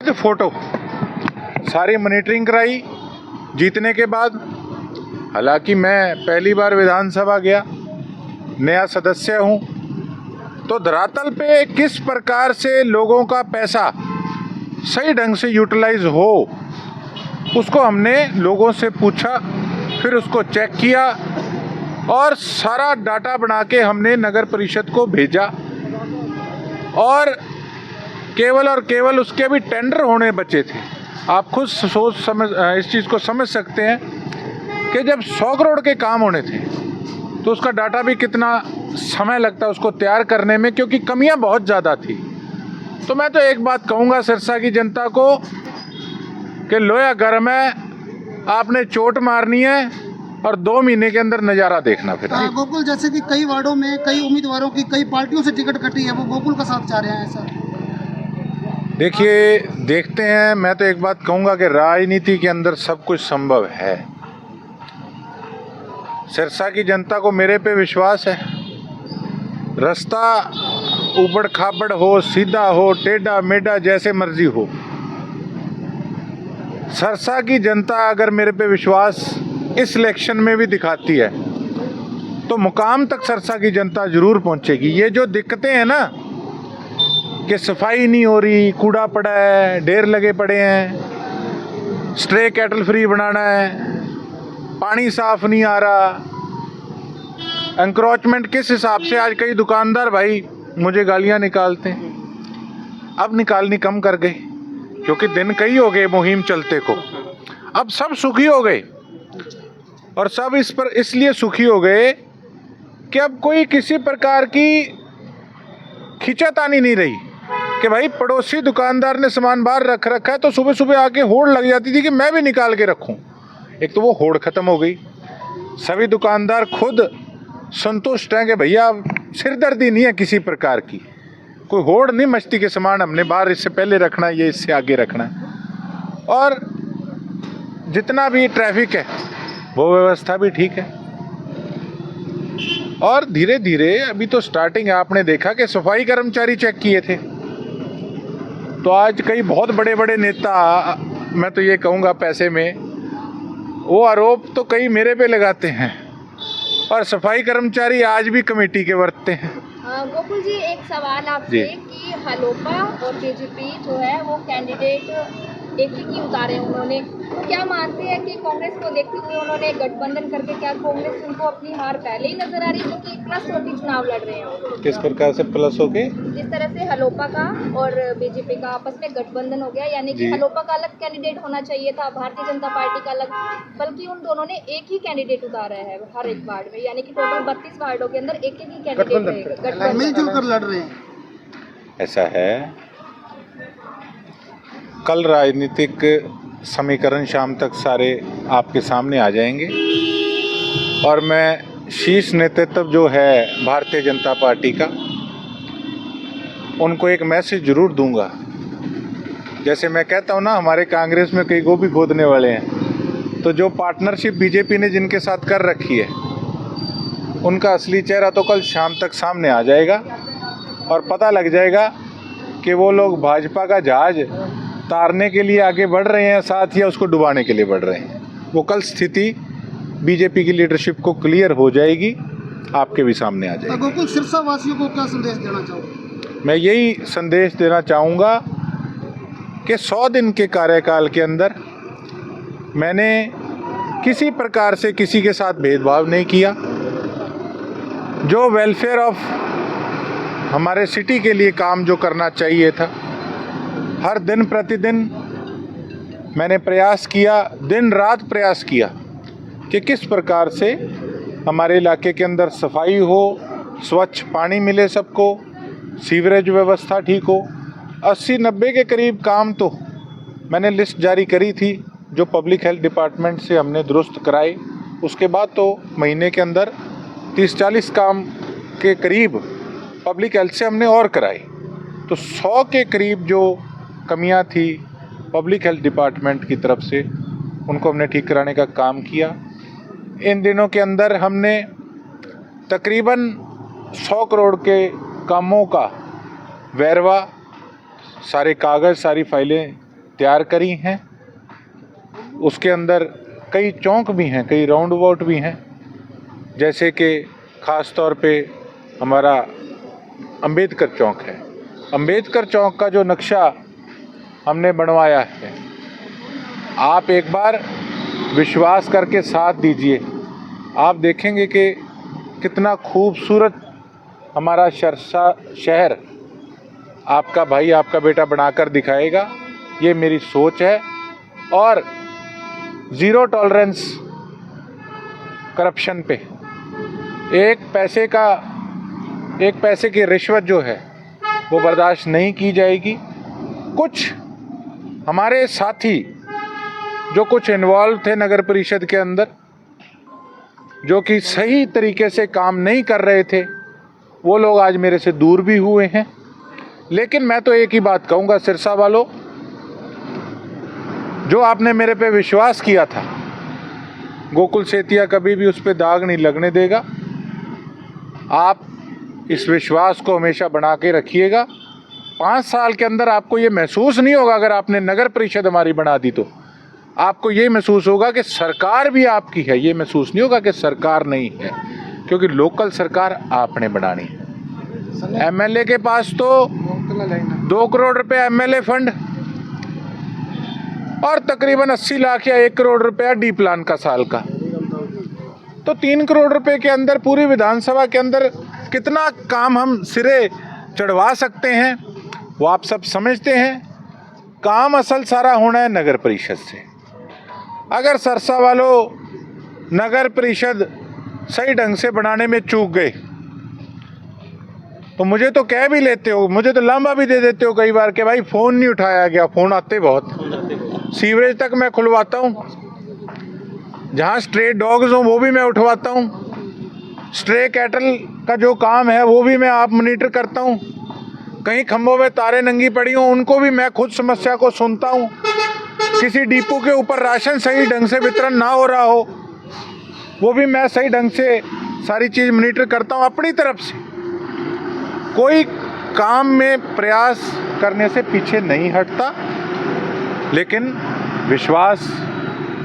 With photo सारी monitoring कराई जीतने के बाद। हालांकि मैं पहली बार विधानसभा गया, नया सदस्य हूँ, तो धरातल पे किस प्रकार से लोगों का पैसा सही ढंग से यूटिलाइज हो उसको हमने लोगों से पूछा, फिर उसको चेक किया और सारा डाटा बना के हमने नगर परिषद को भेजा। और केवल उसके भी टेंडर होने बचे थे। आप खुद सोच समझ इस चीज़ को समझ सकते हैं कि जब 100 करोड़ के काम होने थे तो उसका डाटा भी कितना समय लगता है उसको तैयार करने में, क्योंकि कमियां बहुत ज़्यादा थी। तो मैं तो एक बात कहूँगा सिरसा की जनता को कि लोया गर्म है, आपने चोट मारनी है और 2 महीने के अंदर नज़ारा देखना। फिर गोकुल, जैसे कि कई वार्डों में कई उम्मीदवारों की कई पार्टियों से टिकट कटी है, वो गोकुल का साथ चाह रहे हैं सर। देखिए, देखते हैं। मैं तो एक बात कहूँगा कि राजनीति के अंदर सब कुछ संभव है। सिरसा की जनता को मेरे पे विश्वास है। रास्ता ऊबड़ खाबड़ हो, सीधा हो, टेढ़ा मेढ़ा, जैसे मर्जी हो, सिरसा की जनता अगर मेरे पे विश्वास इस इलेक्शन में भी दिखाती है तो मुकाम तक सिरसा की जनता जरूर पहुंचेगी। ये जो दिक्कतें हैं ना कि सफाई नहीं हो रही, कूड़ा पड़ा है, ढेर लगे पड़े हैं, स्ट्रे कैटल फ्री बनाना है, पानी साफ नहीं आ रहा, एंक्रोचमेंट किस हिसाब से, आज कई दुकानदार भाई मुझे गालियां निकालते हैं, अब निकालनी कम कर गए क्योंकि दिन कई हो गए मुहिम चलते को। अब सब सुखी हो गए और सब इस पर इसलिए सुखी हो गए कि अब कोई किसी प्रकार की खींचातानी नहीं रही कि भाई पड़ोसी दुकानदार ने सामान बाहर रख रखा है तो सुबह सुबह आके होड़ लग जाती थी कि मैं भी निकाल के रखूं। एक तो वो होड़ खत्म हो गई, सभी दुकानदार खुद संतुष्ट हैं कि भैया सिरदर्दी नहीं है किसी प्रकार की, कोई होड़ नहीं मस्ती के सामान हमने बाहर इससे पहले रखना है, ये इससे आगे रखना है। और जितना भी ट्रैफिक है वो व्यवस्था भी ठीक है। और धीरे धीरे अभी तो स्टार्टिंग है, आपने देखा कि सफाई कर्मचारी चेक किए थे, तो आज कई बहुत बड़े बड़े नेता, मैं तो ये कहूँगा पैसे में, वो आरोप तो कई मेरे पे लगाते हैं और सफाई कर्मचारी आज भी कमेटी के वर्तते हैं। गोकुल जी, एक सवाल आपसे कि हलोपा और बीजेपी जो है वो कैंडिडेट एक ही उतारे उन्होंने, तो क्या मानते हैं कि कांग्रेस को देखते हुए उन्होंने गठबंधन करके, क्या कांग्रेस उनको अपनी हार पहले ही नजर आ रही है क्योंकि प्लस होकर चुनाव लड़ रहे हैं? किस प्रकार से प्लस हो गए? जिस तरह से हलोपा का और बीजेपी का आपस में गठबंधन हो गया, यानी कि हलोपा का अलग कैंडिडेट होना चाहिए था, भारतीय जनता पार्टी का अलग, बल्कि उन दोनों ने एक ही कैंडिडेट उतारा है हर एक वार्ड में, यानी कि टोटल 32 वार्डों के अंदर एक ही कैंडिडेट मिलजुल कर लड़ रहे हैं। ऐसा है, कल राजनीतिक समीकरण शाम तक सारे आपके सामने आ जाएंगे और मैं शीर्ष नेतृत्व जो है भारतीय जनता पार्टी का, उनको एक मैसेज जरूर दूंगा। जैसे मैं कहता हूँ ना, हमारे कांग्रेस में कई गोभी खोदने वाले हैं, तो जो पार्टनरशिप बीजेपी ने जिनके साथ कर रखी है उनका असली चेहरा तो कल शाम तक सामने आ जाएगा और पता लग जाएगा कि वो लोग भाजपा का जहाज तारने के लिए आगे बढ़ रहे हैं, साथ ही उसको डुबाने के लिए बढ़ रहे हैं। वो कल स्थिति बीजेपी की लीडरशिप को क्लियर हो जाएगी, आपके भी सामने आ जाएगी। गोकुल, सिरसा वासियों को क्या संदेश देना चाहोगे? मैं यही संदेश देना चाहूँगा कि 100 दिन के कार्यकाल के अंदर मैंने किसी प्रकार से किसी के साथ भेदभाव नहीं किया। जो वेलफेयर ऑफ हमारे सिटी के लिए काम जो करना चाहिए था, हर दिन प्रतिदिन मैंने प्रयास किया, दिन रात प्रयास किया कि किस प्रकार से हमारे इलाके के अंदर सफाई हो, स्वच्छ पानी मिले सबको, सीवरेज व्यवस्था ठीक हो। 80-90 के करीब काम तो मैंने लिस्ट जारी करी थी जो पब्लिक हेल्थ डिपार्टमेंट से हमने दुरुस्त कराए। उसके बाद तो महीने के अंदर 30-40 काम के करीब पब्लिक हेल्थ से हमने और कराए। तो 100 के करीब जो कमियां थी पब्लिक हेल्थ डिपार्टमेंट की तरफ से, उनको हमने ठीक कराने का काम किया। इन दिनों के अंदर हमने तकरीबन 100 करोड़ के कामों का वेरवा, सारे कागज़, सारी फाइलें तैयार करी हैं। उसके अंदर कई चौक भी हैं, कई राउंड अबाउट भी हैं, जैसे कि ख़ास तौर पे हमारा अंबेडकर चौक है। अंबेडकर चौक का जो नक्शा हमने बनवाया है, आप एक बार विश्वास करके साथ दीजिए, आप देखेंगे कि कितना खूबसूरत हमारा शहर आपका भाई, आपका बेटा बनाकर दिखाएगा। ये मेरी सोच है। और ज़ीरो टॉलरेंस करप्शन पे, एक पैसे की रिश्वत जो है वो बर्दाश्त नहीं की जाएगी। कुछ हमारे साथी जो कुछ इन्वॉल्व थे नगर परिषद के अंदर, जो कि सही तरीके से काम नहीं कर रहे थे, वो लोग आज मेरे से दूर भी हुए हैं। लेकिन मैं तो एक ही बात कहूँगा, सिरसा वालों, जो आपने मेरे पे विश्वास किया था, गोकुल सेतिया कभी भी उस पर दाग नहीं लगने देगा। आप इस विश्वास को हमेशा बना के रखिएगा। 5 साल के अंदर आपको ये महसूस नहीं होगा, अगर आपने नगर परिषद हमारी बना दी तो आपको ये महसूस होगा कि सरकार भी आपकी है। ये महसूस नहीं होगा कि सरकार नहीं है, क्योंकि लोकल सरकार आपने बनानी है। एमएलए के पास तो 2 करोड़ रुपए एमएलए फंड और तकरीबन 80 लाख या 1 करोड़ रुपया डी प्लान का साल का, तो 3 करोड़ रुपए के अंदर पूरी विधानसभा के अंदर कितना काम हम सिरे चढ़वा सकते हैं, वो आप सब समझते हैं। काम असल सारा होना है नगर परिषद से। अगर सरसा वालों नगर परिषद सही ढंग से बनाने में चूक गए तो मुझे तो कह भी लेते हो, मुझे तो लांबा भी दे देते हो कई बार कि भाई फ़ोन नहीं उठाया गया। फ़ोन आते बहुत, सीवरेज तक मैं खुलवाता हूँ, जहाँ स्ट्रे डॉग्स हों वो भी मैं उठवाता हूँ, स्ट्रे कैटल का जो काम है वो भी मैं आप मॉनिटर करता हूँ, कहीं खंभों में तारें नंगी पड़ी हों उनको भी मैं खुद समस्या को सुनता हूँ, किसी डिपो के ऊपर राशन सही ढंग से वितरण ना हो रहा हो वो भी मैं सही ढंग से सारी चीज़ मॉनिटर करता हूँ अपनी तरफ से। कोई काम में प्रयास करने से पीछे नहीं हटता, लेकिन विश्वास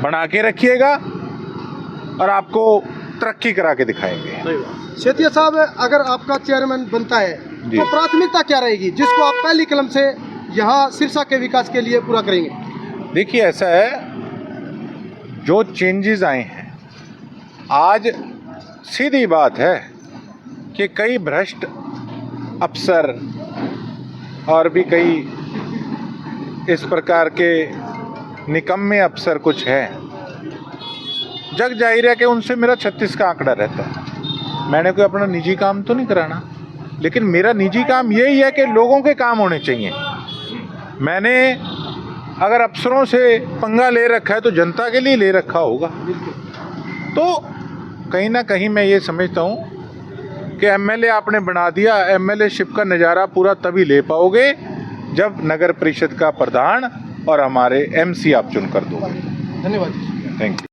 बना के रखिएगा और आपको तरक्की करा के दिखाएंगे। सेतिया साहब, अगर आपका चेयरमैन बनता है तो प्राथमिकता क्या रहेगी जिसको आप पहली कलम से यहाँ सिरसा के विकास के लिए पूरा करेंगे? देखिए, ऐसा है, जो चेंजेस आए हैं आज, सीधी बात है कि कई भ्रष्ट अफसर और भी कई इस प्रकार के निकम्मे अफसर कुछ हैं, जग जाहिर है कि उनसे मेरा 36 का आंकड़ा रहता है। मैंने कोई अपना निजी काम तो नहीं कराना, लेकिन मेरा निजी काम यही है कि लोगों के काम होने चाहिए। मैंने अगर अफसरों से पंगा ले रखा है तो जनता के लिए ले रखा होगा। तो कहीं ना कहीं मैं ये समझता हूँ कि एमएलए आपने बना दिया, एमएलए शिप का नज़ारा पूरा तभी ले पाओगे जब नगर परिषद का प्रधान और हमारे एमसी आप चुनकर दोगे। धन्यवाद। Thank you.